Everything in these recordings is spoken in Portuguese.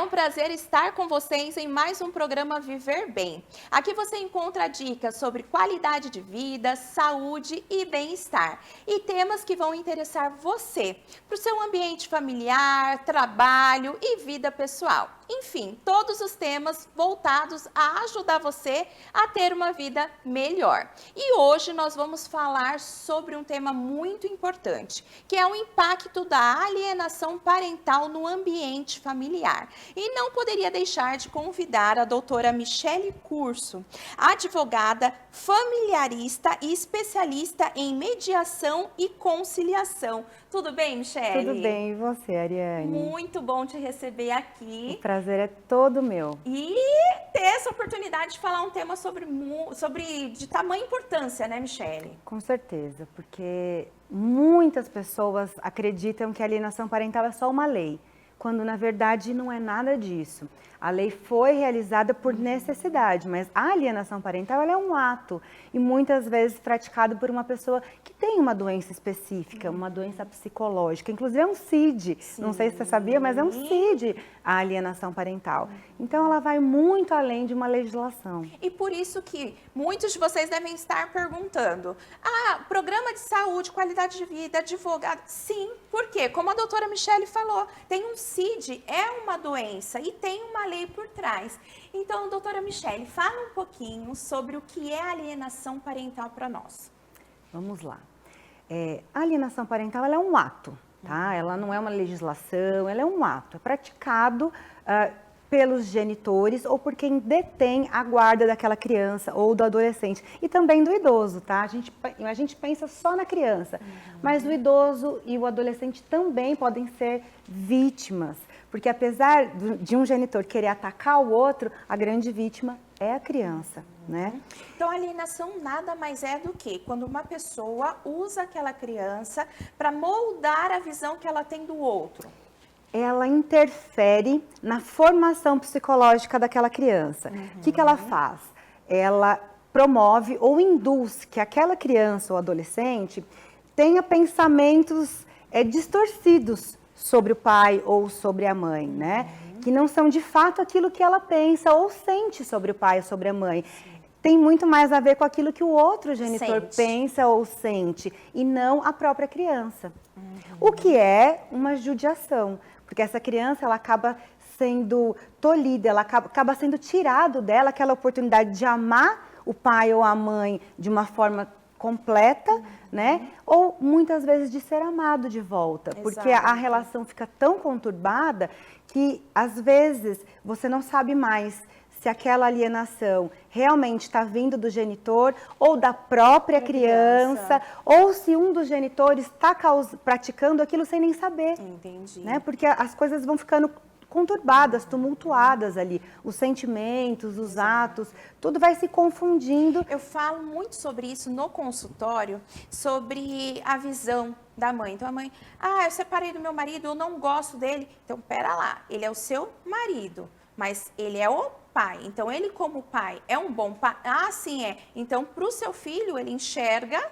um prazer estar com vocês em mais um programa Viver Bem. Aqui você encontra dicas sobre qualidade de vida, saúde e bem-estar. E temas que vão interessar você, para o seu ambiente familiar, trabalho e vida pessoal. Enfim, todos os temas voltados a ajudar você a ter uma vida melhor. E hoje nós vamos falar sobre um tema muito importante, que é o impacto da alienação parental no ambiente familiar. E não poderia deixar de convidar a doutora Michele Curso, advogada, familiarista e especialista em mediação e conciliação. Tudo bem, Michele? Tudo bem, e você, Ariane? Muito bom te receber aqui. O prazer é todo meu. E ter essa oportunidade de falar um tema de tamanha importância, né, Michele? Com certeza, porque muitas pessoas acreditam que a alienação parental é só uma lei, quando na verdade não é nada disso. A lei foi realizada por necessidade, mas a alienação parental ela é um ato e muitas vezes praticado por uma pessoa que tem uma doença específica, uma doença psicológica, inclusive é um CID. Sim. Não sei se você sabia, mas é um CID a alienação parental. Então ela vai muito além de uma legislação. E por isso que muitos de vocês devem estar perguntando: programa de saúde, qualidade de vida, advogado. Sim, por quê? Como a doutora Michele falou, tem um CID, é uma doença e tem uma lei por trás. Então, doutora Michele, fala um pouquinho sobre o que é alienação parental para nós. Vamos lá. A alienação parental ela é um ato, tá? Ela não é uma legislação, ela é um ato. É praticado pelos genitores ou por quem detém a guarda daquela criança ou do adolescente. E também do idoso, tá? A gente pensa só na criança, mas o idoso e o adolescente também podem ser vítimas. Porque apesar de um genitor querer atacar o outro, a grande vítima é a criança, né? Então, a alienação nada mais é do que quando uma pessoa usa aquela criança para moldar a visão que ela tem do outro. Ela interfere na formação psicológica daquela criança. O que ela faz? Ela promove ou induz que aquela criança ou adolescente tenha pensamentos distorcidos sobre o pai ou sobre a mãe, né? Que não são de fato aquilo que ela pensa ou sente sobre o pai ou sobre a mãe. Tem muito mais a ver com aquilo que o outro genitor pensa ou sente e não a própria criança. O que é uma judiação, porque essa criança ela acaba sendo tolhida, ela acaba sendo tirado dela aquela oportunidade de amar o pai ou a mãe de uma forma completa, né? Ou muitas vezes de ser amado de volta, porque a relação fica tão conturbada que às vezes você não sabe mais se aquela alienação realmente está vindo do genitor ou da própria criança, ou se um dos genitores está praticando aquilo sem nem saber. Entendi. Né? Porque as coisas vão ficando conturbadas, tumultuadas ali, os sentimentos, os atos, tudo vai se confundindo. Eu falo muito sobre isso no consultório, sobre a visão da mãe. Então a mãe, eu separei do meu marido, eu não gosto dele. Então pera lá, ele é o seu marido, mas ele é o pai. Então ele como pai é um bom pai. Sim é. Então para o seu filho ele enxerga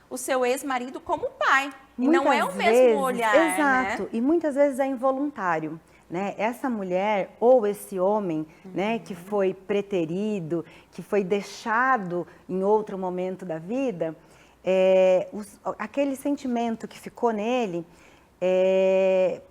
o seu ex-marido como pai. Muitas e não é o vezes, mesmo olhar, exato, né? E muitas vezes é involuntário. Né? Essa mulher ou esse homem, né, que foi preterido, que foi deixado em outro momento da vida, aquele sentimento que ficou nele,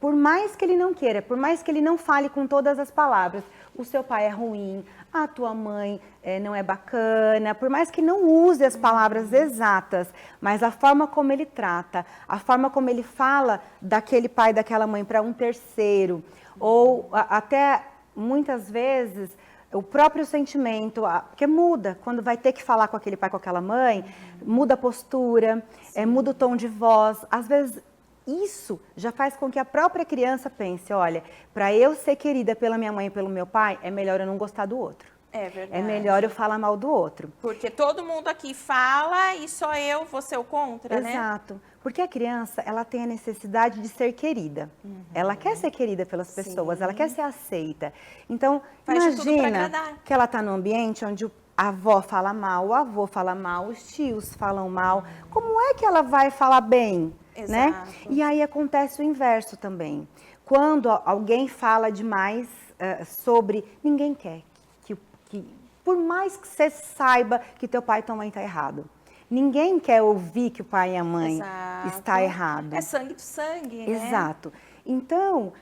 por mais que ele não queira, por mais que ele não fale com todas as palavras, o seu pai é ruim, a tua mãe não é bacana, por mais que não use as palavras exatas, mas a forma como ele trata, a forma como ele fala daquele pai, daquela mãe para um terceiro, ou até muitas vezes o próprio sentimento, porque muda, quando vai ter que falar com aquele pai, com aquela mãe, muda a postura, muda o tom de voz, às vezes isso já faz com que a própria criança pense, olha, para eu ser querida pela minha mãe e pelo meu pai, é melhor eu não gostar do outro. É verdade. É melhor eu falar mal do outro. Porque todo mundo aqui fala e só eu vou ser o contra, né? Exato. Porque a criança, ela tem a necessidade de ser querida. Ela quer ser querida pelas pessoas, ela quer ser aceita. Então, imagina que ela está num ambiente onde a avó fala mal, o avô fala mal, os tios falam mal. Como é que ela vai falar bem? Exato. Né? E aí acontece o inverso também. Quando alguém fala demais, sobre... Ninguém quer que, por mais que você saiba que teu pai e tua mãe tá errado, ninguém quer ouvir que o pai e a mãe está errado. É sangue do sangue, né? Exato. Então,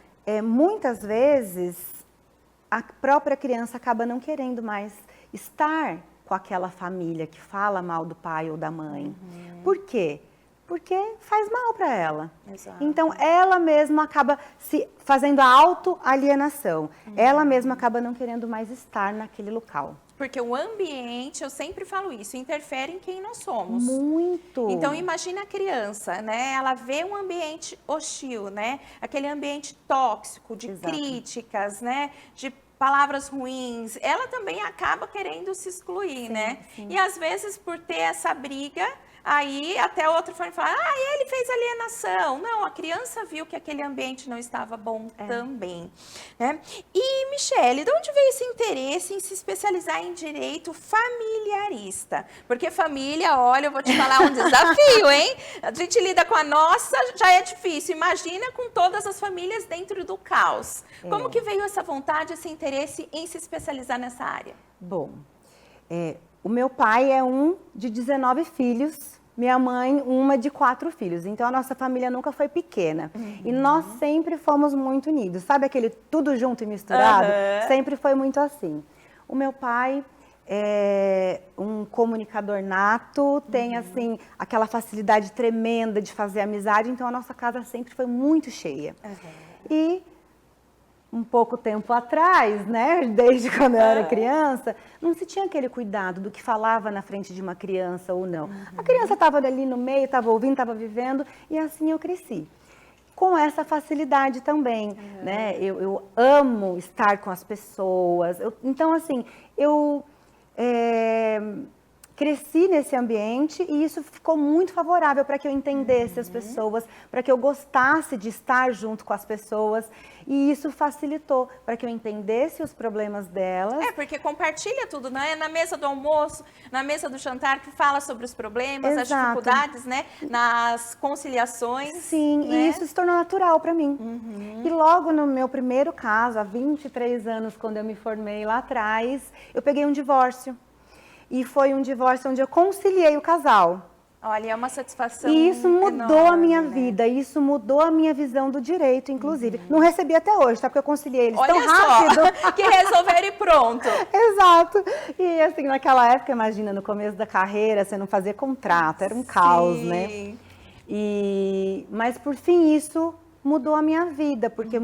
muitas vezes, a própria criança acaba não querendo mais estar com aquela família que fala mal do pai ou da mãe. Por quê? Porque faz mal para ela. Exato. Então, ela mesma acaba se fazendo a autoalienação. Ela mesma acaba não querendo mais estar naquele local. Porque o ambiente, eu sempre falo isso, interfere em quem nós somos. Muito. Então, imagina a criança, né? Ela vê um ambiente hostil, né? Aquele ambiente tóxico, de críticas, né? De palavras ruins. Ela também acaba querendo se excluir, né? Sim. E às vezes, por ter essa briga, aí até outro foi falar, ele fez alienação. Não, a criança viu que aquele ambiente não estava bom também, né? E, Michele, de onde veio esse interesse em se especializar em direito familiarista? Porque família, olha, eu vou te falar um desafio, hein? A gente lida com a nossa, já é difícil. Imagina com todas as famílias dentro do caos. Como que veio essa vontade, esse interesse em se especializar nessa área? Bom, o meu pai é um de 19 filhos, minha mãe uma de 4 filhos. Então, a nossa família nunca foi pequena. E nós sempre fomos muito unidos. Sabe aquele tudo junto e misturado? Sempre foi muito assim. O meu pai é um comunicador nato, tem, assim, aquela facilidade tremenda de fazer amizade. Então, a nossa casa sempre foi muito cheia. E... um pouco tempo atrás, né, desde quando eu era criança, não se tinha aquele cuidado do que falava na frente de uma criança ou não. A criança estava ali no meio, estava ouvindo, estava vivendo, e assim eu cresci. Com essa facilidade também, né, eu amo estar com as pessoas, então assim, eu cresci nesse ambiente e isso ficou muito favorável para que eu entendesse as pessoas, para que eu gostasse de estar junto com as pessoas. E isso facilitou para que eu entendesse os problemas delas. Porque compartilha tudo, né? Na mesa do almoço, na mesa do jantar, que fala sobre os problemas, as dificuldades, né? Nas conciliações. Sim, né? E isso se tornou natural para mim. E logo no meu primeiro caso, há 23 anos, quando eu me formei lá atrás, eu peguei um divórcio. E foi um divórcio onde eu conciliei o casal. Olha, é uma satisfação E isso mudou enorme, a minha né? vida, isso mudou a minha visão do direito, inclusive. Não recebi até hoje, tá? Porque eu conciliei eles tão rápido. Só, que resolveram e pronto. Exato. E assim, naquela época, imagina, no começo da carreira, você não fazia contrato, era um caos, né? Mas por fim, isso mudou a minha vida, porque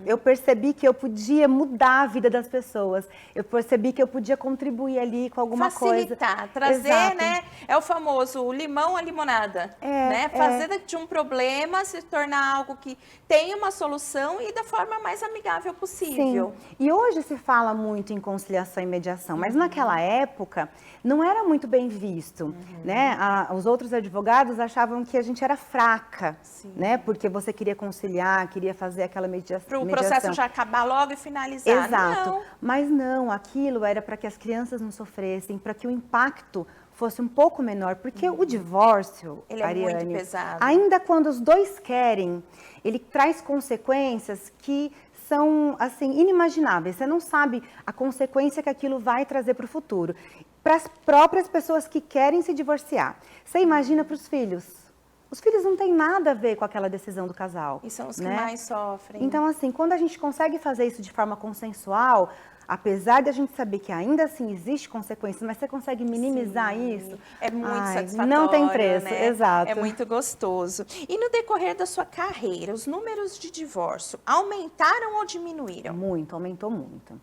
eu percebi que eu podia mudar a vida das pessoas. Eu percebi que eu podia contribuir ali com alguma coisa. Facilitar, trazer, né? É o famoso limão à limonada, né? Fazer de um problema se tornar algo que tem uma solução e da forma mais amigável possível. Sim. E hoje se fala muito em conciliação e mediação, mas naquela época não era muito bem visto, né? Os outros advogados achavam que a gente era fraca, né? Porque você queria conciliar, queria fazer aquela mediação. Para o processo já acabar logo e finalizar. Exato. Não. Mas não, aquilo era para que as crianças não sofressem, para que o impacto fosse um pouco menor, porque o divórcio, ele é Ariane, muito pesado. Ainda quando os dois querem, ele traz consequências que são, assim, inimagináveis. Você não sabe a consequência que aquilo vai trazer para o futuro. Para as próprias pessoas que querem se divorciar. Você imagina para os filhos. Os filhos não têm nada a ver com aquela decisão do casal. E são os né? que mais sofrem. Então, assim, quando a gente consegue fazer isso de forma consensual, apesar de a gente saber que ainda assim existe consequências, mas você consegue minimizar isso. É muito satisfatório, não tem preço, né? exato. É muito gostoso. E no decorrer da sua carreira, os números de divórcio aumentaram ou diminuíram? Muito, aumentou muito.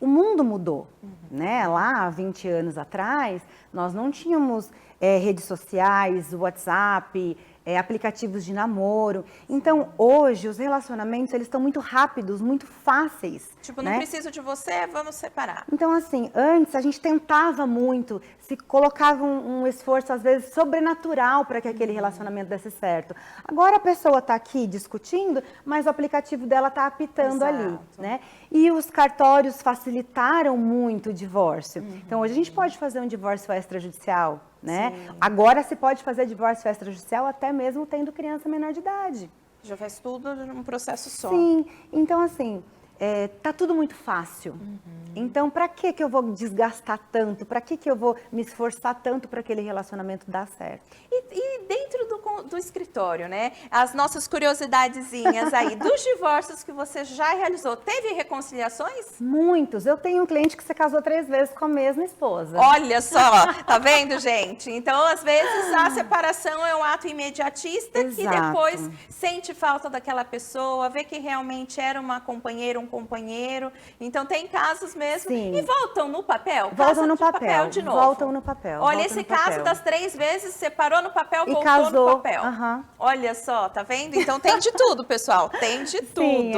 O mundo mudou, né? Lá há 20 anos atrás, nós não tínhamos redes sociais, WhatsApp, aplicativos de namoro. Então, hoje, os relacionamentos, eles estão muito rápidos, muito fáceis. Tipo, não preciso de você, vamos separar. Então, assim, antes a gente tentava muito, se colocava um esforço, às vezes, sobrenatural para que aquele relacionamento desse certo. Agora a pessoa está aqui discutindo, mas o aplicativo dela está apitando ali, né? E os cartórios facilitaram muito o divórcio. Então, hoje a gente pode fazer um divórcio extrajudicial, né? Agora se pode fazer divórcio extrajudicial até mesmo tendo criança menor de idade. Já faz tudo num processo só. Sim, então assim, tá tudo muito fácil. Então, para que eu vou desgastar tanto? Para que eu vou me esforçar tanto para aquele relacionamento dar certo? E dentro do escritório, né? As nossas curiosidadezinhas aí, dos divórcios que você já realizou, teve reconciliações? Muitos. Eu tenho um cliente que se casou 3 vezes com a mesma esposa. Olha só, tá vendo, gente? Então, às vezes, a separação é um ato imediatista que depois sente falta daquela pessoa, vê que realmente era uma companheira, um companheiro. Então, tem casos mesmo. Sim. E voltam no papel? Voltam no papel. De novo. Voltam no papel. Olha, esse caso das 3 vezes, separou no papel, e voltou casou. no papel. Olha só, tá vendo? Então, tem de tudo, pessoal. Tem de tudo. Sim,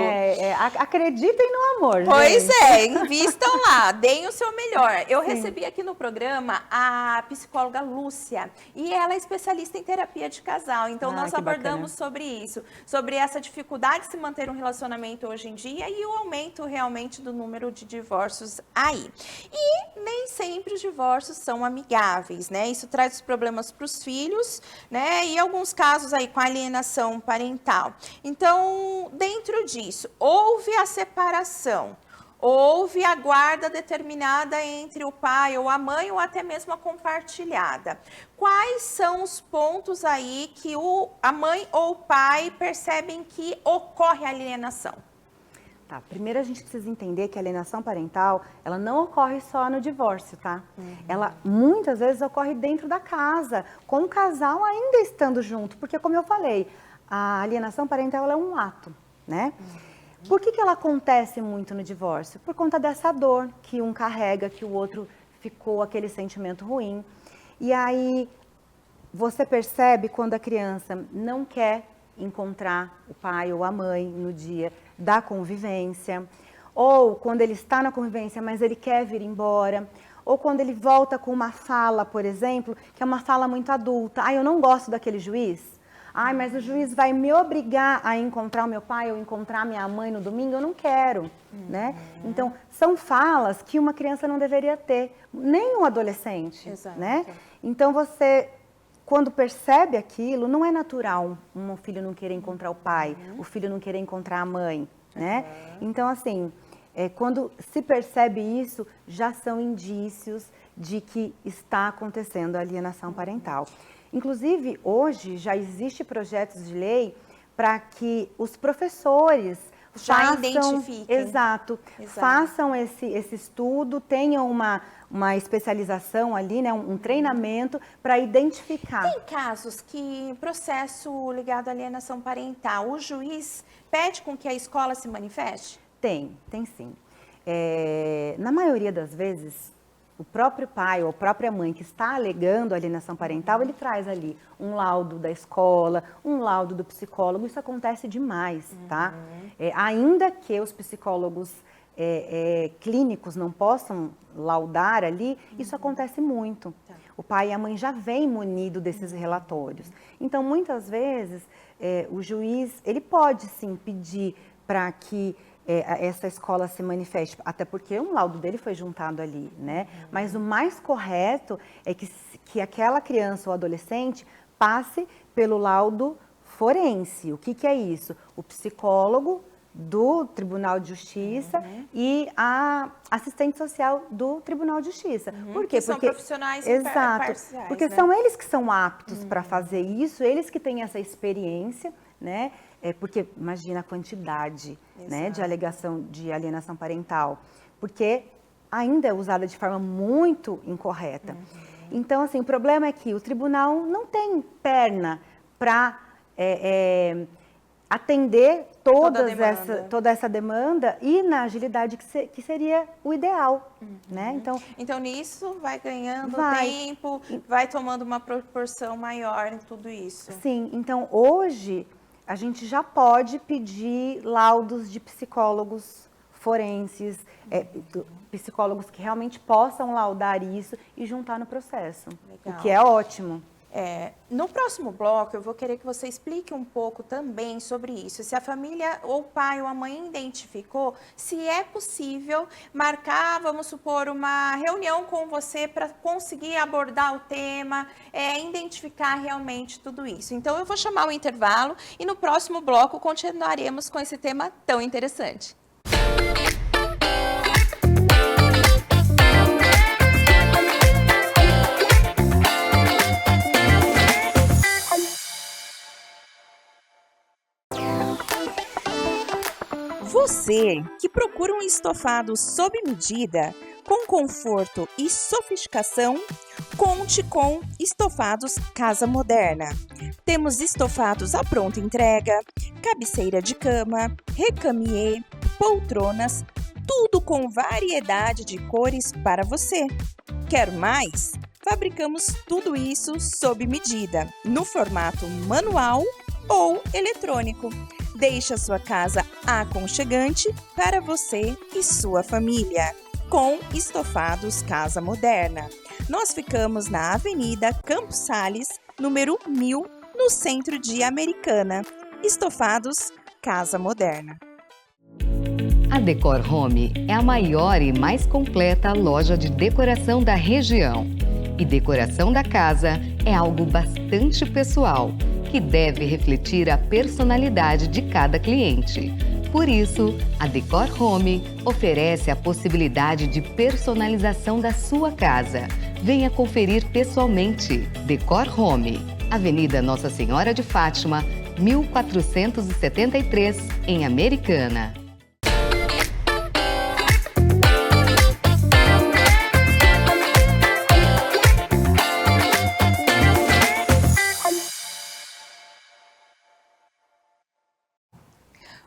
acreditem no amor, Pois gente. invistam lá, deem o seu melhor. Eu recebi aqui no programa a psicóloga Lúcia e ela é especialista em terapia de casal. Então, nós abordamos sobre isso, sobre essa dificuldade de se manter um relacionamento hoje em dia e o aumento realmente do número de divórcios aí. E nem sempre os divórcios são amigáveis, né? Isso traz problemas para os filhos, né? E alguns casos aí com alienação parental. Então, dentro disso, houve a separação, houve a guarda determinada entre o pai ou a mãe ou até mesmo a compartilhada. Quais são os pontos aí que a mãe ou o pai percebem que ocorre a alienação? Tá, primeiro a gente precisa entender que a alienação parental, ela não ocorre só no divórcio, tá? Ela muitas vezes ocorre dentro da casa, com o casal ainda estando junto, porque como eu falei, a alienação parental ela é um ato, né? Por que ela acontece muito no divórcio? Por conta dessa dor que um carrega, que o outro ficou aquele sentimento ruim. E aí você percebe quando a criança não quer encontrar o pai ou a mãe no dia da convivência, ou quando ele está na convivência, mas ele quer vir embora, ou quando ele volta com uma fala, por exemplo, que é uma fala muito adulta. Eu não gosto daquele juiz. Mas o juiz vai me obrigar a encontrar o meu pai ou encontrar minha mãe no domingo? Eu não quero, né? Então, são falas que uma criança não deveria ter, nem um adolescente, né? Então, você, quando percebe aquilo, não é natural um filho não querer encontrar o pai, o filho não querer encontrar a mãe, né? Então, assim, quando se percebe isso, já são indícios de que está acontecendo a alienação parental. Inclusive, hoje já existe projetos de lei para que os professores já identifiquem. Façam esse estudo, tenham uma especialização ali, né, um treinamento para identificar. Tem casos que processo ligado à alienação parental, o juiz pede com que a escola se manifeste? Tem sim. Na maioria das vezes, o próprio pai ou a própria mãe que está alegando alienação parental, ele traz ali um laudo da escola, um laudo do psicólogo. Isso acontece demais, tá? Ainda que os psicólogos clínicos não possam laudar ali, isso acontece muito. O pai e a mãe já vêm munido desses relatórios. Então, muitas vezes, o juiz, ele pode sim pedir para que essa escola se manifeste, até porque um laudo dele foi juntado ali, né? Mas o mais correto é que aquela criança ou adolescente passe pelo laudo forense. O que é isso? O psicólogo do Tribunal de Justiça e a assistente social do Tribunal de Justiça. Por quê? Porque são profissionais imparciais, porque são eles que são aptos para fazer isso, eles que têm essa experiência, né? Porque imagina a quantidade, né, de alegação de alienação parental, porque ainda é usada de forma muito incorreta. Então, assim, o problema é que o tribunal não tem perna para atender toda essa demanda e na agilidade que seria o ideal, né? Então, nisso vai ganhando tempo, vai tomando uma proporção maior em tudo isso. Sim, então hoje a gente já pode pedir laudos de psicólogos forenses, psicólogos que realmente possam laudar isso e juntar no processo, o que é ótimo. No próximo bloco, eu vou querer que você explique um pouco também sobre isso. Se a família, ou o pai ou a mãe identificou, se é possível marcar, vamos supor, uma reunião com você para conseguir abordar o tema, identificar realmente tudo isso. Então, eu vou chamar o intervalo e no próximo bloco continuaremos com esse tema tão interessante. Você que procura um estofado sob medida, com conforto e sofisticação, conte com Estofados Casa Moderna. Temos estofados à pronta entrega, cabeceira de cama, recamier, poltronas, tudo com variedade de cores para você. Quer mais? Fabricamos tudo isso sob medida, no formato manual ou eletrônico. Deixe a sua casa aconchegante para você e sua família, com Estofados Casa Moderna. Nós ficamos na Avenida Campos Sales, número 1000, no centro de Americana. Estofados Casa Moderna. A Decor Home é a maior e mais completa loja de decoração da região. E decoração da casa é algo bastante pessoal, que deve refletir a personalidade de cada cliente. Por isso, a Decor Home oferece a possibilidade de personalização da sua casa. Venha conferir pessoalmente. Decor Home, Avenida Nossa Senhora de Fátima, 1473, em Americana.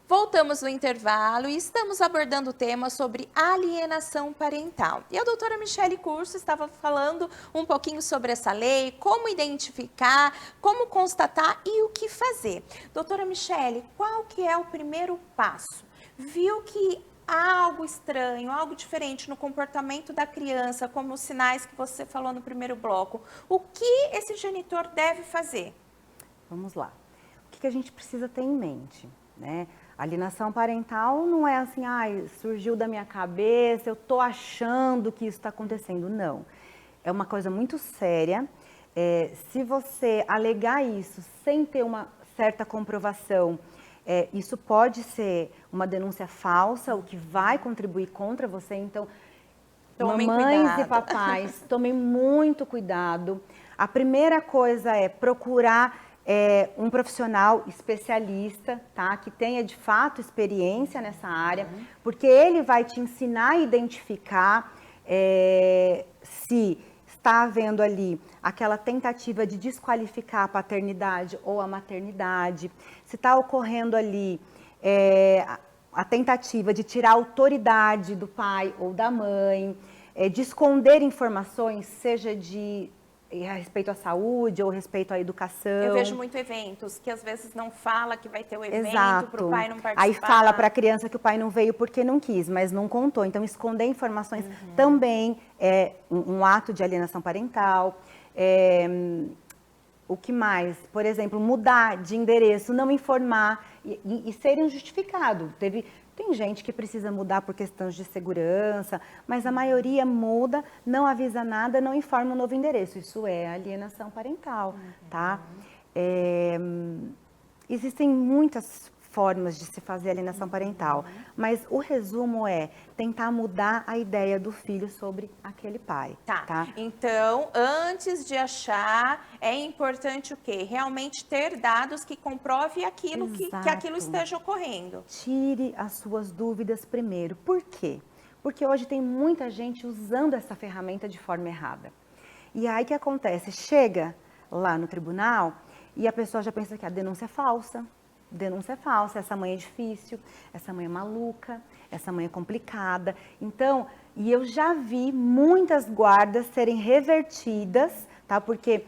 Voltamos no intervalo e estamos abordando o tema sobre alienação parental. E a doutora Michele Curso estava falando um pouquinho sobre essa lei, como identificar, como constatar e o que fazer. Doutora Michele, qual que é o primeiro passo? Viu que há algo estranho, algo diferente no comportamento da criança, como os sinais que você falou no primeiro bloco. O que esse genitor deve fazer? Vamos lá. O que a gente precisa ter em mente, né? Alienação parental não é assim, surgiu da minha cabeça, eu tô achando que isso está acontecendo. Não. É uma coisa muito séria. Se você alegar isso sem ter uma certa comprovação, isso pode ser uma denúncia falsa, o que vai contribuir contra você. Então, tomem mamães cuidado. E papais, tomem muito cuidado. A primeira coisa é procurar um profissional especialista, tá? Que tenha de fato experiência nessa área, porque ele vai te ensinar a identificar se está havendo ali aquela tentativa de desqualificar a paternidade ou a maternidade, se está ocorrendo ali a tentativa de tirar a autoridade do pai ou da mãe, de esconder informações, seja a respeito à saúde ou respeito à educação. Eu vejo muito eventos que às vezes não fala que vai ter o evento para o pai não participar. Aí fala para a criança que o pai não veio porque não quis, mas não contou. Então, esconder informações também é um ato de alienação parental. O que mais? Por exemplo, mudar de endereço, não informar e ser injustificado. Tem gente que precisa mudar por questões de segurança, mas a maioria muda, não avisa nada, não informa o novo endereço. Isso é alienação parental, tá? Existem muitas formas de se fazer alienação parental, mas o resumo é tentar mudar a ideia do filho sobre aquele pai. Tá. Então, antes de achar, é importante o quê? Realmente ter dados que comprovem aquilo que aquilo esteja ocorrendo. Tire as suas dúvidas primeiro. Por quê? Porque hoje tem muita gente usando essa ferramenta de forma errada. E aí o que acontece? Chega lá no tribunal e a pessoa já pensa que a denúncia é falsa. Denúncia é falsa, essa mãe é difícil, essa mãe é maluca, essa mãe é complicada. Então, e eu já vi muitas guardas serem revertidas, tá? Porque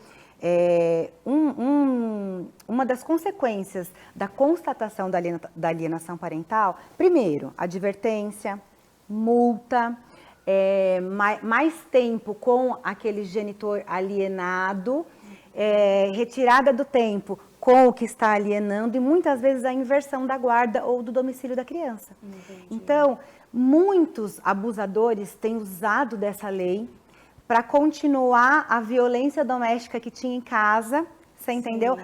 uma das consequências da constatação da alienação parental, primeiro, advertência, multa, mais tempo com aquele genitor alienado, retirada do tempo com o que está alienando e muitas vezes a inversão da guarda ou do domicílio da criança. Entendi. Então, muitos abusadores têm usado dessa lei para continuar a violência doméstica que tinha em casa, você entendeu?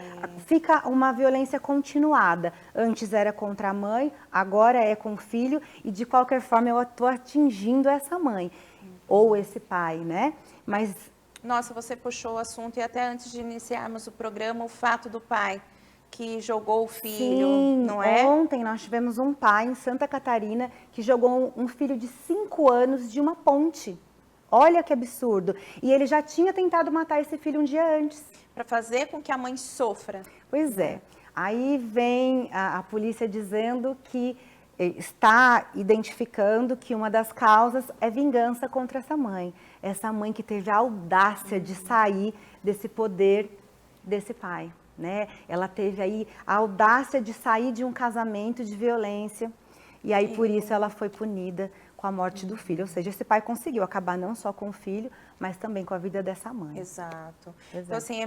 Fica uma violência continuada. Antes era contra a mãe, agora é com o filho e de qualquer forma eu estou atingindo essa mãe ou esse pai, né? Mas nossa, você puxou o assunto e até antes de iniciarmos o programa, o fato do pai que jogou o filho, Sim, não é? ontem nós tivemos um pai em Santa Catarina que jogou um filho de 5 anos de uma ponte. Olha que absurdo. E ele já tinha tentado matar esse filho um dia antes. Para fazer com que a mãe sofra. Pois é. Aí vem a polícia dizendo que está identificando que uma das causas é vingança contra essa mãe. Essa mãe que teve a audácia de sair desse poder desse pai, né? Ela teve aí a audácia de sair de um casamento de violência e aí por isso ela foi punida com a morte do filho. Ou seja, esse pai conseguiu acabar não só com o filho, mas também com a vida dessa mãe. Exato. Então, assim,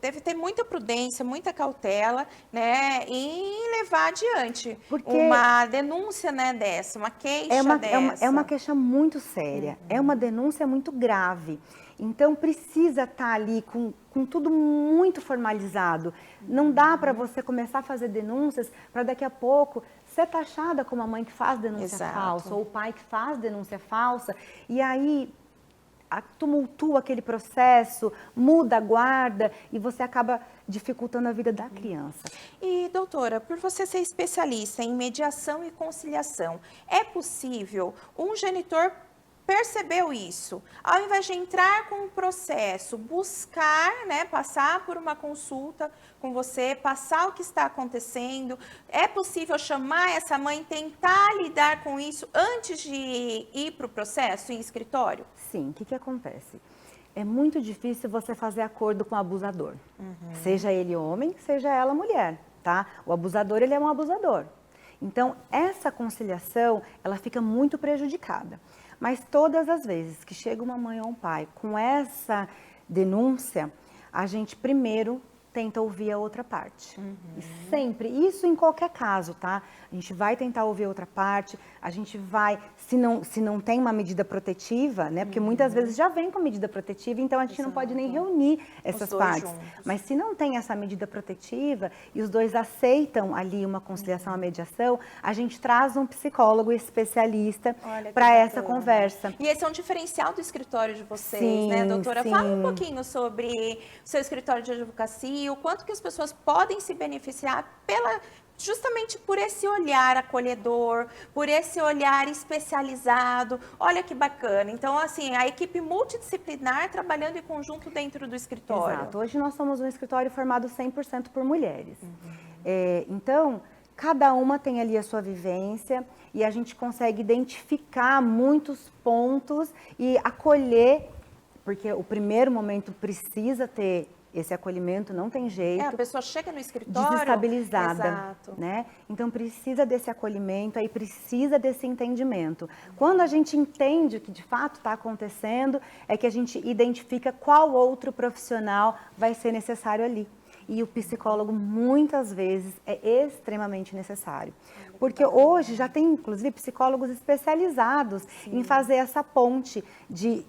deve ter muita prudência, muita cautela, né, em levar adiante uma denúncia, né, dessa, uma queixa dessa. É uma queixa muito séria, é uma denúncia muito grave. Então, precisa estar ali com tudo muito formalizado. Não dá para você começar a fazer denúncias para daqui a pouco ser taxada como a mãe que faz denúncia falsa ou o pai que faz denúncia falsa. E aí tumultua aquele processo, muda a guarda e você acaba dificultando a vida da criança. E, doutora, por você ser especialista em mediação e conciliação, é possível um genitor percebeu isso, ao invés de entrar com o processo, buscar, né, passar por uma consulta com você, passar o que está acontecendo, é possível chamar essa mãe, tentar lidar com isso antes de ir para o processo em escritório? Sim, o que acontece? É muito difícil você fazer acordo com o abusador, seja ele homem, seja ela mulher, tá? O abusador, ele é um abusador. Então, essa conciliação, ela fica muito prejudicada. Mas todas as vezes que chega uma mãe ou um pai com essa denúncia, a gente primeiro tenta ouvir a outra parte. E sempre, isso em qualquer caso, tá? A gente vai tentar ouvir a outra parte, a gente vai, se não tem uma medida protetiva, né? Porque muitas vezes já vem com medida protetiva, então a gente não pode nem reunir essas partes. Mas se não tem essa medida protetiva e os dois aceitam ali uma conciliação, uma mediação, a gente traz um psicólogo especialista para essa conversa. E esse é um diferencial do escritório de vocês, né, doutora? Sim. Fala um pouquinho sobre o seu escritório de advocacia, o quanto que as pessoas podem se beneficiar justamente por esse olhar acolhedor, por esse olhar especializado. Olha que bacana. Então, assim, a equipe multidisciplinar trabalhando em conjunto dentro do escritório. Exato. Hoje nós somos um escritório formado 100% por mulheres. Então, cada uma tem ali a sua vivência e a gente consegue identificar muitos pontos e acolher, porque o primeiro momento precisa ter esse acolhimento, não tem jeito. A pessoa chega no escritório desestabilizada, né? Então precisa desse acolhimento, aí precisa desse entendimento. Quando a gente entende o que de fato está acontecendo, é que a gente identifica qual outro profissional vai ser necessário ali. E o psicólogo, muitas vezes, é extremamente necessário. Porque hoje já tem, inclusive, psicólogos especializados em fazer essa ponte de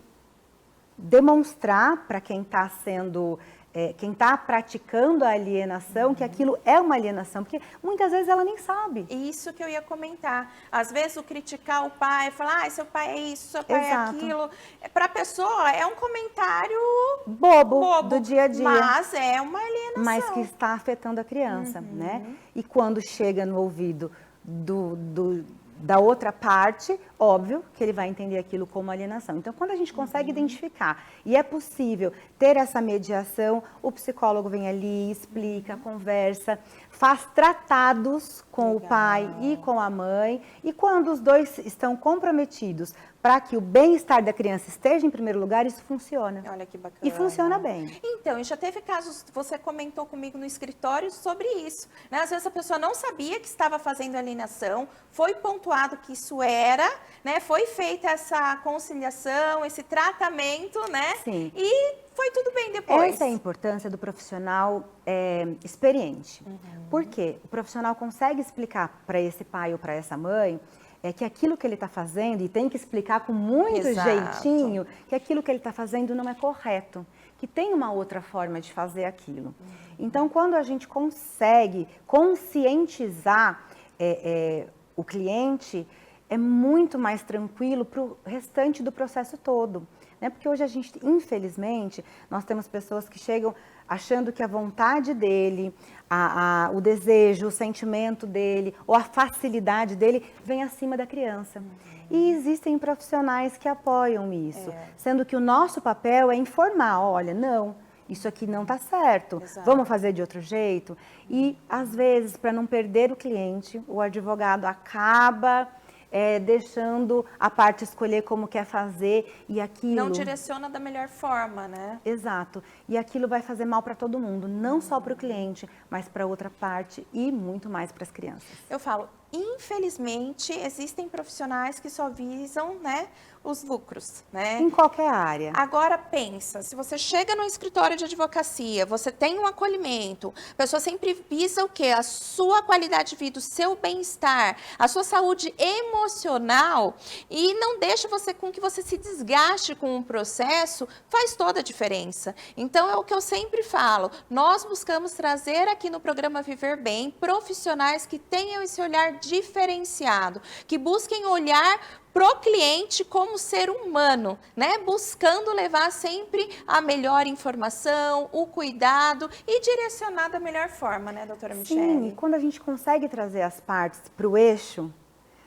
demonstrar para quem está sendo... quem está praticando a alienação, que aquilo é uma alienação, porque muitas vezes ela nem sabe. Isso que eu ia comentar. Às vezes o criticar o pai, falar, seu pai é isso, seu pai é aquilo, para a pessoa é um comentário bobo do dia a dia. Mas é uma alienação. Mas que está afetando a criança, né? E quando chega no ouvido da outra parte, óbvio que ele vai entender aquilo como alienação. Então, quando a gente consegue identificar e é possível ter essa mediação, o psicólogo vem ali, explica, conversa, faz tratados com o pai e com a mãe. E quando os dois estão comprometidos para que o bem-estar da criança esteja em primeiro lugar, isso funciona. Olha que bacana. E funciona bem. Então, e já teve casos, você comentou comigo no escritório sobre isso, né? Às vezes a pessoa não sabia que estava fazendo alienação, foi pontuado que isso era, né? Foi feita essa conciliação, esse tratamento, né? Sim. E foi tudo bem depois. Essa é a importância do profissional experiente. Por quê? O profissional consegue explicar para esse pai ou para essa mãe que aquilo que ele está fazendo, e tem que explicar com muito jeitinho, que aquilo que ele está fazendo não é correto, que tem uma outra forma de fazer aquilo. Então, quando a gente consegue conscientizar o cliente, é muito mais tranquilo para o restante do processo todo. Né? Porque hoje a gente, infelizmente, nós temos pessoas que chegam achando que a vontade dele, o desejo, o sentimento dele, ou a facilidade dele, vem acima da criança. E existem profissionais que apoiam isso, sendo que o nosso papel é informar, olha, não, isso aqui não está certo, vamos fazer de outro jeito. E, às vezes, para não perder o cliente, o advogado acaba deixando a parte escolher como quer fazer e aquilo... Não direciona da melhor forma, né? Exato. E aquilo vai fazer mal para todo mundo, não só para o cliente, mas para outra parte e muito mais para as crianças. Eu falo, infelizmente, existem profissionais que só visam, né, os lucros, né? Em qualquer área. Agora pensa, se você chega no escritório de advocacia, você tem um acolhimento, a pessoa sempre visa o quê? A sua qualidade de vida, o seu bem-estar, a sua saúde emocional e não deixa você com que você se desgaste com um processo, faz toda a diferença. Então é o que eu sempre falo, nós buscamos trazer aqui no programa Viver Bem profissionais que tenham esse olhar diferenciado, que busquem olhar pro cliente como ser humano, né? Buscando levar sempre a melhor informação, o cuidado e direcionar da melhor forma, né, doutora Michele? Sim, e quando a gente consegue trazer as partes para o eixo,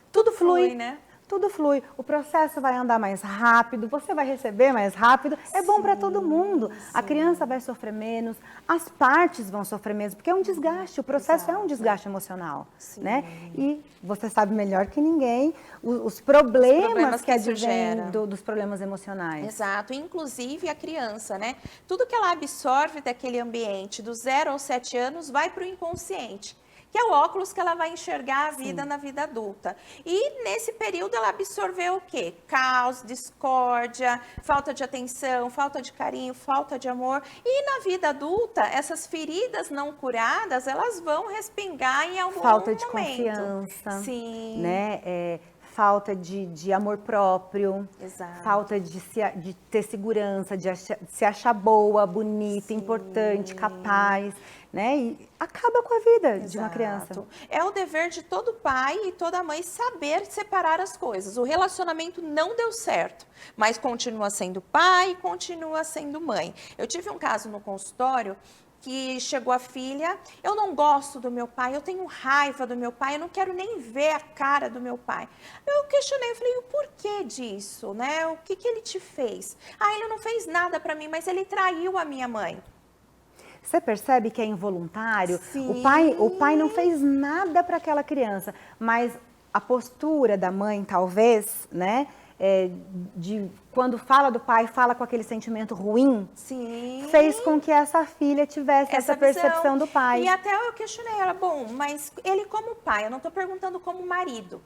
tudo flui, né? Tudo flui, o processo vai andar mais rápido, você vai receber mais rápido, é bom para todo mundo. A criança vai sofrer menos, as partes vão sofrer menos, porque é um desgaste, o processo é um desgaste emocional, né? E você sabe melhor que ninguém os problemas que advêm dos problemas emocionais. Exato, inclusive a criança, né? Tudo que ela absorve daquele ambiente, do 0 aos 7 anos, vai para o inconsciente, que é o óculos que ela vai enxergar a vida na vida adulta. E nesse período ela absorveu o quê? Caos, discórdia, falta de atenção, falta de carinho, falta de amor. E na vida adulta, essas feridas não curadas, elas vão respingar em algum momento. Falta de confiança, sim, né? Falta de amor próprio, falta de ter segurança, de se achar boa, bonita, importante, capaz, né? E acaba com a vida de uma criança. É o dever de todo pai e toda mãe saber separar as coisas. O relacionamento não deu certo, mas continua sendo pai, continua sendo mãe. Eu tive um caso no consultório que chegou a filha, eu não gosto do meu pai, eu tenho raiva do meu pai, eu não quero nem ver a cara do meu pai. Eu questionei, eu falei, o porquê disso, né? O que ele te fez? Ah, ele não fez nada para mim, mas ele traiu a minha mãe. Você percebe que é involuntário? Sim. O pai não fez nada para aquela criança, mas a postura da mãe, talvez, né? Quando fala do pai, fala com aquele sentimento ruim, fez com que essa filha tivesse essa percepção do pai. E até eu questionei ela, bom, mas ele como pai, eu não estou perguntando como marido,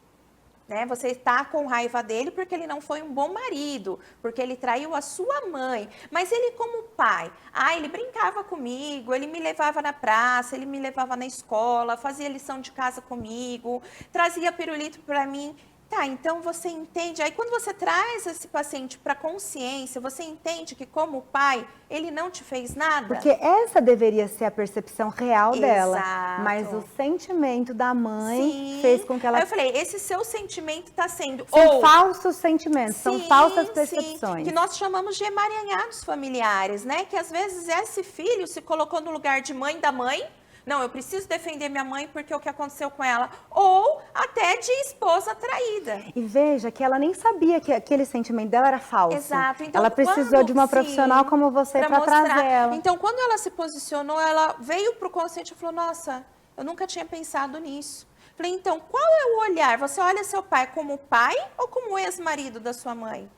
né? Você está com raiva dele porque ele não foi um bom marido, porque ele traiu a sua mãe, mas ele como pai, ele brincava comigo, ele me levava na praça, ele me levava na escola, fazia lição de casa comigo, trazia pirulito para mim. Tá, então você entende, aí quando você traz esse paciente para consciência, você entende que como pai, ele não te fez nada? Porque essa deveria ser a percepção real dela, mas o sentimento da mãe fez com que ela... Aí eu falei, esse seu sentimento está sendo... São falsos sentimentos, são falsas percepções. Que nós chamamos de emaranhados familiares, né? Que às vezes esse filho se colocou no lugar de mãe da mãe, não, eu preciso defender minha mãe porque o que aconteceu com ela. Ou até de esposa traída. E veja que ela nem sabia que aquele sentimento dela era falso. Exato. Então, ela precisou de uma profissional como você para trazer ela. Então, quando ela se posicionou, ela veio para o consciente e falou, nossa, eu nunca tinha pensado nisso. Falei, então, qual é o olhar? Você olha seu pai como pai ou como ex-marido da sua mãe?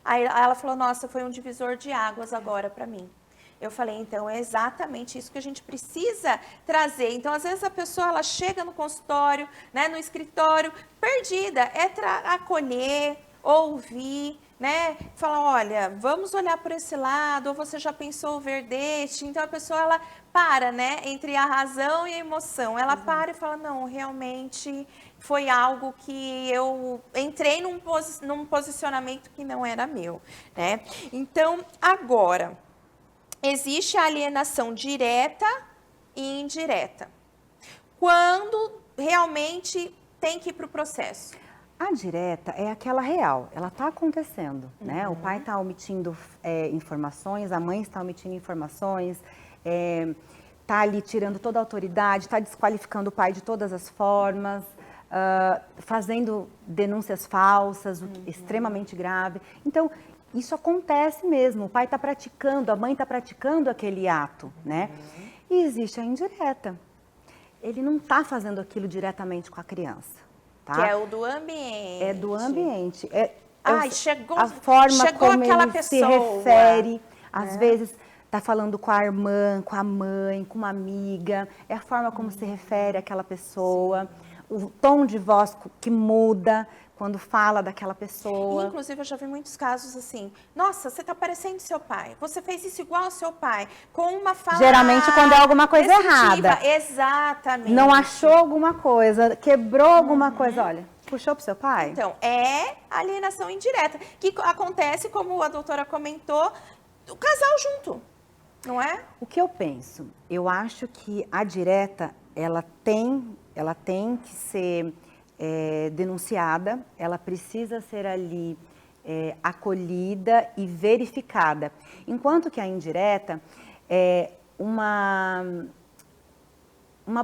Aí ela falou, nossa, foi um divisor de águas agora para mim. Eu falei, então, é exatamente isso que a gente precisa trazer. Então, às vezes, a pessoa, ela chega no consultório, né, no escritório, perdida. Acolher, ouvir, né? Falar, olha, vamos olhar por esse lado, ou você já pensou o verdete? Então, a pessoa, ela para, né, entre a razão e a emoção. Ela para e fala, não, realmente foi algo que eu entrei num posicionamento que não era meu, né? Então, agora... existe a alienação direta e indireta. Quando realmente tem que ir para o processo? A direta é aquela real, ela está acontecendo, né? O pai está omitindo informações, a mãe está omitindo informações, está ali tirando toda a autoridade, está desqualificando o pai de todas as formas, fazendo denúncias falsas, o que é extremamente grave. Então, isso acontece mesmo, o pai está praticando, a mãe está praticando aquele ato, né? E existe a indireta. Ele não está fazendo aquilo diretamente com a criança. Tá? Que é o do ambiente. É do ambiente. Chegou, a forma chegou como aquela ele pessoa. se refere, às vezes está falando com a irmã, com a mãe, com uma amiga. É a forma como se refere àquela pessoa. O tom de voz que muda quando fala daquela pessoa. Inclusive, eu já vi muitos casos assim. Nossa, você está parecendo seu pai. Você fez isso igual ao seu pai. Com uma fala... Geralmente quando é alguma coisa restritiva. errada. Exatamente. Não achou alguma coisa, quebrou alguma coisa. Olha, puxou pro seu pai? Então, é alienação indireta. Que acontece, como a doutora comentou, o casal junto. Não é? O que eu penso? Eu acho que a direta, ela tem que ser denunciada, ela precisa ser ali acolhida e verificada. Enquanto que a indireta é uma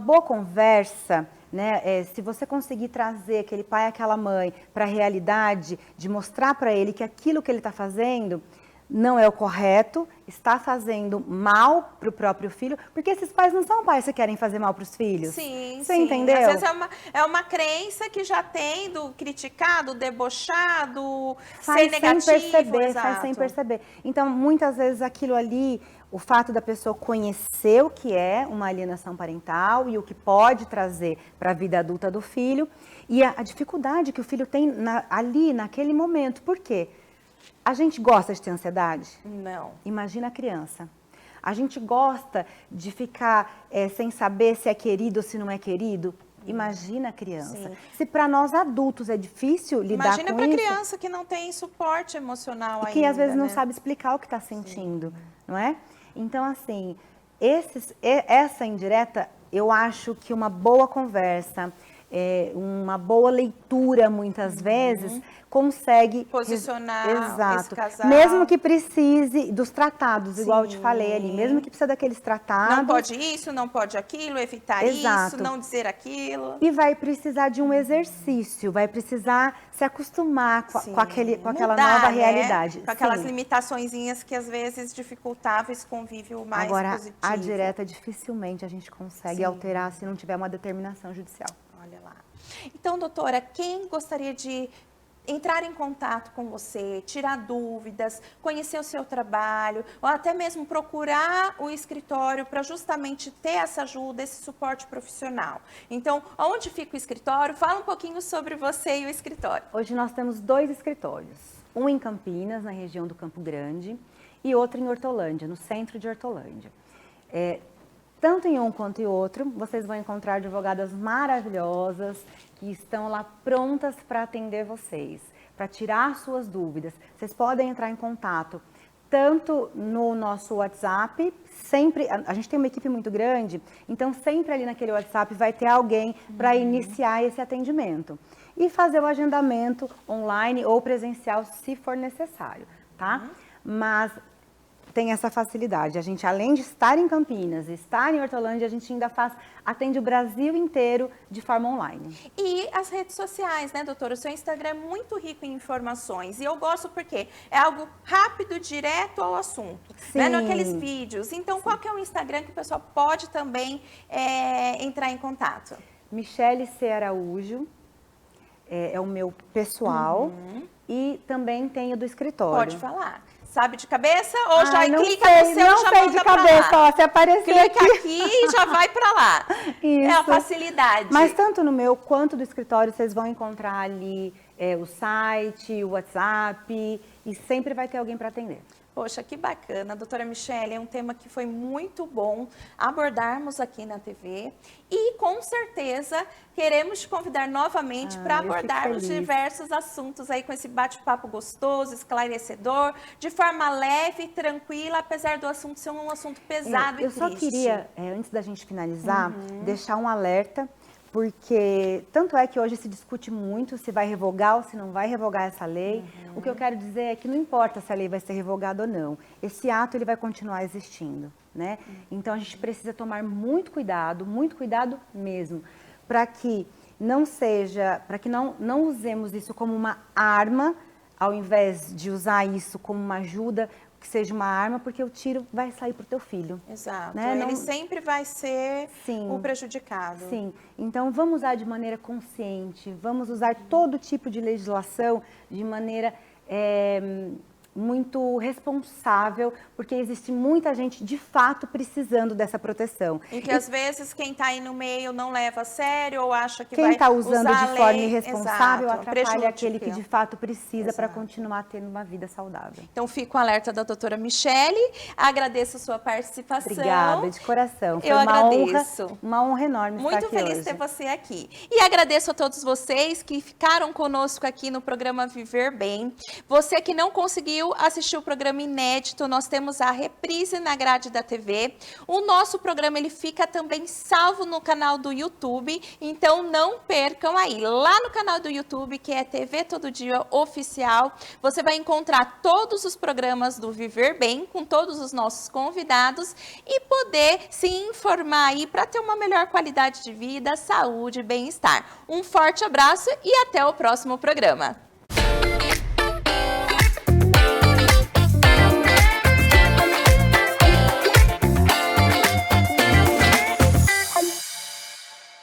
boa conversa, né? Se você conseguir trazer aquele pai, aquela mãe para a realidade, de mostrar para ele que aquilo que ele está fazendo não é o correto, está fazendo mal para o próprio filho, porque esses pais não são pais que querem fazer mal para os filhos. Sim, Você sim. entendeu? Às vezes é uma crença que já tem do criticado, debochado, ser negativo. Faz sem perceber. Então, muitas vezes aquilo ali, o fato da pessoa conhecer o que é uma alienação parental e o que pode trazer para a vida adulta do filho e a dificuldade que o filho tem ali, naquele momento. Por quê? A gente gosta de ter ansiedade? Não. Imagina a criança. A gente gosta de ficar sem saber se é querido ou se não é querido? Imagina a criança. Sim. Se para nós adultos é difícil lidar com isso... Imagina para criança que não tem suporte emocional ainda. Que às vezes não né? sabe explicar o que está sentindo, não é? Então, assim, essa indireta, eu acho que uma boa conversa, uma boa leitura, muitas vezes, consegue posicionar esse casal. Mesmo que precise dos tratados, igual eu te falei ali, mesmo que precisa daqueles tratados. Não pode isso, não pode aquilo, evitar isso, não dizer aquilo. E vai precisar de um exercício, vai precisar se acostumar com aquela nova realidade. Com aquelas limitaçõezinhas que às vezes dificultavam esse convívio mais positivo. Agora, a direta dificilmente a gente consegue alterar se não tiver uma determinação judicial. Olha lá. Então, doutora, quem gostaria de entrar em contato com você, tirar dúvidas, conhecer o seu trabalho, ou até mesmo procurar o escritório para justamente ter essa ajuda, esse suporte profissional. Então, onde fica o escritório? Fala um pouquinho sobre você e o escritório. Hoje nós temos 2 escritórios, um em Campinas, na região do Campo Grande, e outro em Hortolândia, no centro de Hortolândia. Tanto em um quanto em outro, vocês vão encontrar advogadas maravilhosas que estão lá prontas para atender vocês, para tirar suas dúvidas. Vocês podem entrar em contato tanto no nosso WhatsApp, sempre, a gente tem uma equipe muito grande, então sempre ali naquele WhatsApp vai ter alguém para iniciar esse atendimento. E fazer o agendamento online ou presencial, se for necessário, tá? Mas tem essa facilidade. A gente, além de estar em Campinas, estar em Hortolândia, a gente ainda atende o Brasil inteiro de forma online. E as redes sociais, né, doutora? O seu Instagram é muito rico em informações. E eu gosto porque é algo rápido, direto ao assunto. Sim. Né? Não aqueles vídeos. Então, qual que é o Instagram que o pessoal pode também entrar em contato? Michele C. Araújo é o meu pessoal. E também tenho do escritório. Pode falar. Sabe de cabeça? Ou já clica no seu não e já sei manda de cabeça, ó, se aparecer clica aqui e já vai para lá. Isso. É a facilidade. Mas tanto no meu quanto do escritório, vocês vão encontrar ali o site, o WhatsApp, e sempre vai ter alguém para atender. Poxa, que bacana, doutora Michele, é um tema que foi muito bom abordarmos aqui na TV e com certeza queremos te convidar novamente para abordarmos diversos assuntos aí com esse bate-papo gostoso, esclarecedor, de forma leve, tranquila, apesar do assunto ser um assunto pesado e triste. Eu só queria, antes da gente finalizar, deixar um alerta porque tanto é que hoje se discute muito se vai revogar ou se não vai revogar essa lei. O que eu quero dizer é que não importa se a lei vai ser revogada ou não, esse ato ele vai continuar existindo, né? Então a gente precisa tomar muito cuidado mesmo, para que não seja, para que não usemos isso como uma arma, ao invés de usar isso como uma ajuda, que seja uma arma, porque o tiro vai sair para o teu filho. Exato, né? Ele sempre vai ser Sim, o prejudicado. Sim, então vamos usar de maneira consciente, vamos usar todo tipo de legislação de maneira muito responsável, porque existe muita gente de fato precisando dessa proteção. E que às vezes quem está aí no meio não leva a sério ou acha que quem vai está usando usar de a forma lei, irresponsável exato, atrapalha aquele que de fato precisa para Exato. continuar tendo uma vida saudável. Então fica o alerta da doutora Michele, agradeço a sua participação. Obrigada, de coração. Foi Eu uma agradeço. Uma honra enorme estar Muito aqui feliz hoje. ter você aqui. E agradeço a todos vocês que ficaram conosco aqui no programa Viver Bem. Você que não conseguiu assistir o programa inédito, nós temos a reprise na grade da TV. O nosso programa ele fica também salvo no canal do YouTube, então não percam aí. Lá no canal do YouTube, que é TV Todo Dia Oficial, você vai encontrar todos os programas do Viver Bem, com todos os nossos convidados e poder se informar aí para ter uma melhor qualidade de vida, saúde e bem-estar. Um forte abraço e até o próximo programa.